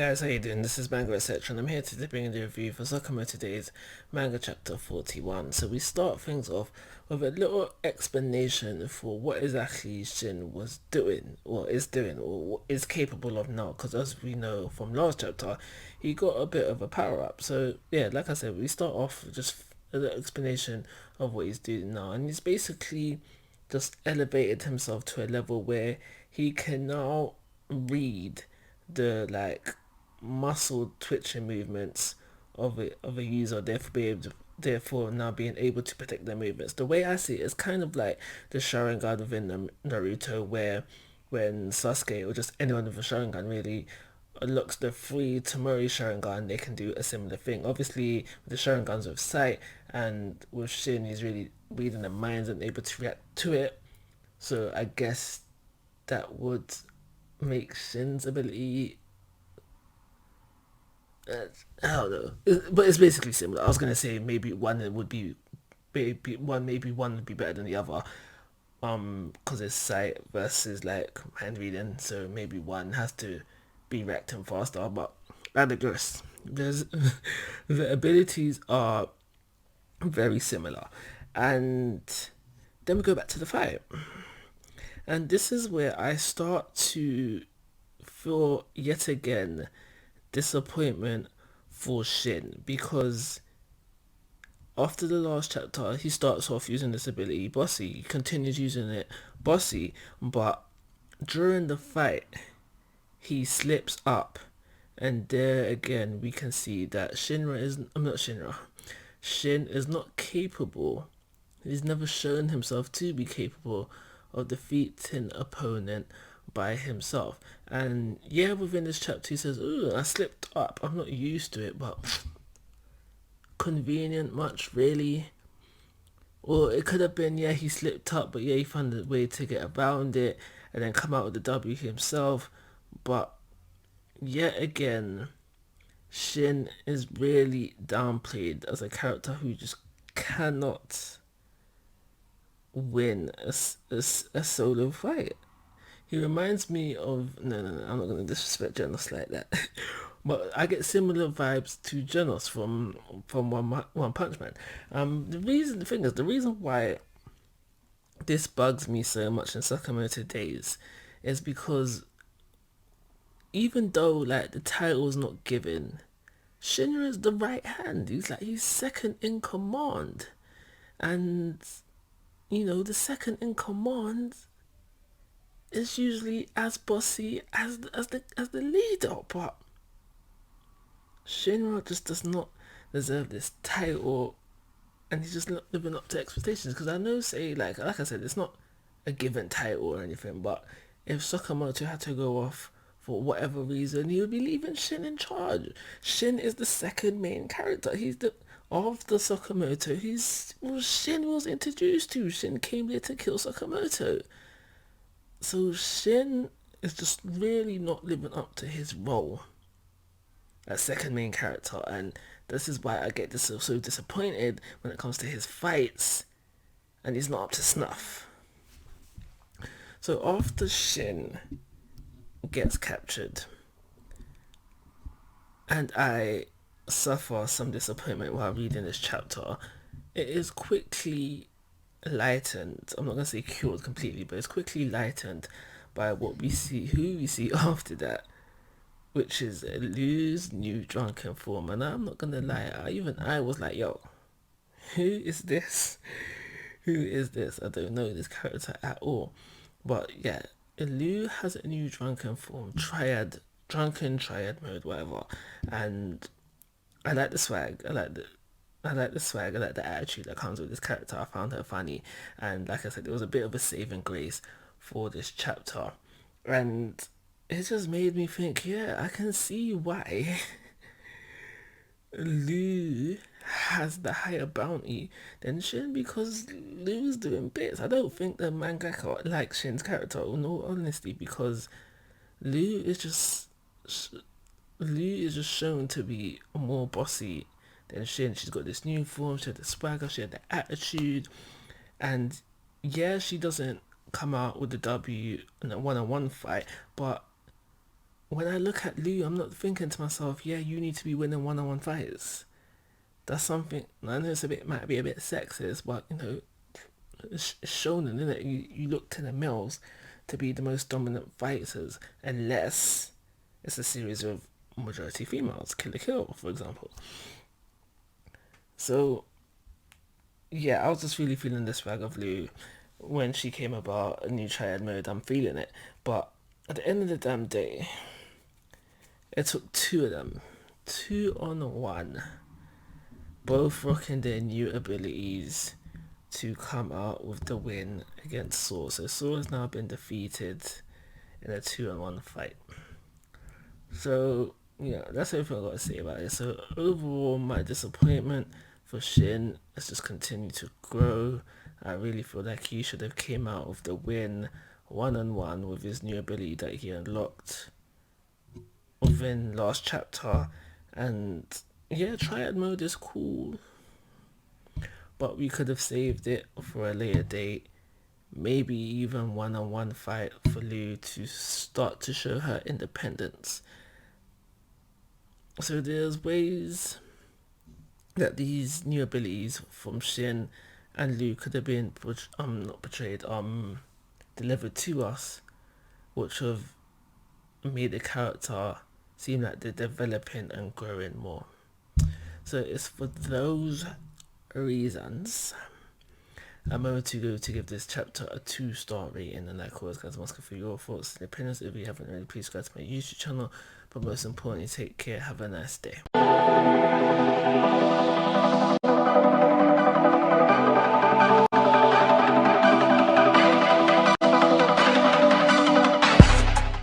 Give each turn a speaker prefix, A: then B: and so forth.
A: guys, how you doing? This is Manga, etc. and I'm here to bring you the review for Sakamoto Days Manga Chapter 41. So we start things off with a little explanation for what exactly Shin was doing, or what is capable of now. Because as we know from last chapter, he got a bit of a power up. So yeah, like I said, we start off with just a little explanation of what he's doing now, and he's basically just elevated himself to a level where he can now read the muscle twitching movements of a user, therefore now being able to protect their movements. The way I see it is kind of like the Sharingan within Naruto, where when Sasuke or just anyone with a Sharingan really looks the free Tamori Sharingan, they can do a similar thing. Obviously, with the Sharingans with sight, and with Shin, he's really reading the minds and able to react to it. So I guess that would make Shin's ability, I don't know, but it's basically similar. I was gonna say maybe one would be better than the other, because it's sight versus like hand reading. So maybe one has to be reacting faster. But I digress. There's the abilities are very similar, and then we go back to the fight, and this is where I start to feel yet again disappointment for Shin, because after the last chapter he starts off using this ability bossy, he continues using it bossy, but during the fight he slips up, and there again we can see that Shin is not capable. He's never shown himself to be capable of defeating an opponent by himself. And yeah, within this chapter he says, "Ooh, I slipped up. I'm not used to it, but convenient much really." Or it could have been, yeah, he slipped up, but yeah, he found a way to get around it and then come out with the W himself. But yet again, Shin is really downplayed as a character who just cannot win a solo fight. He reminds me of, no, I'm not gonna disrespect Genos like that, but I get similar vibes to Genos from One Punch Man. The reason why this bugs me so much in Sakamoto Days is because even though like the title is not given, Shinra is the right hand. He's second in command, and the second in command is usually as bossy as the leader, but Shinra just does not deserve this title, and he's just not living up to expectations. Because I know, say like I said, it's not a given title or anything, but if Sakamoto had to go off for whatever reason, he would be leaving Shin in charge. Shin is the second main character. He's the of the Sakamoto. Shin was introduced to. Shin came there to kill Sakamoto. So Shin is just really not living up to his role as second main character, and this is why I get so disappointed when it comes to his fights, and he's not up to snuff. So after Shin gets captured, and I suffer some disappointment while reading this chapter, it is quickly lightened. I'm not gonna say cured completely, but it's quickly lightened by who we see after that, which is Lu's new drunken form. And I'm not gonna lie, I was like, yo, who is this? Who is this? I don't know this character at all. But yeah, Lu has a new drunken form, drunken triad mode, whatever. And I like the swag. I like the swag. I like the attitude that comes with this character. I found her funny, and like I said, it was a bit of a saving grace for this chapter, and it just made me think. Yeah, I can see why Lu has the higher bounty than Shin, because Lu's doing bits. I don't think the mangaka likes Shin's character, in all honesty, because Lu is just Lu is just shown to be more bossy than Shin. She's got this new form, she had the swagger, she had the attitude, and yeah, she doesn't come out with the W in a one-on-one fight, but when I look at Lu, I'm not thinking to myself, yeah, you need to be winning one-on-one fights. That's something, I know might be a bit sexist, but it's shonen, isn't it? You look to the males to be the most dominant fighters, unless it's a series of majority females, Kill la Kill, for example. So yeah, I was just really feeling the swag of Lu when she came about a new triad mode. I'm feeling it, but at the end of the damn day, it took two of them, 2-on-1, both rocking their new abilities to come out with the win against Saw. So Saw has now been defeated in a 2-on-1 fight. So yeah, that's everything I got to say about it. So overall, my disappointment for Shin has just continued to grow. I really feel like he should have came out with the win 1-on-1 with his new ability that he unlocked within last chapter. And yeah, triad mode is cool, but we could have saved it for a later date. Maybe even 1-on-1 fight for Lu to start to show her independence. So there's ways that these new abilities from Shin and Lu could have been not portrayed, delivered to us, which have made the character seem like they're developing and growing more. So it's for those reasons I'm going to go to give this chapter a 2-star rating, and that course, guys, I'm asking for your thoughts and opinions. If you haven't already, please subscribe to my YouTube channel. But most importantly, take care. Have a nice day.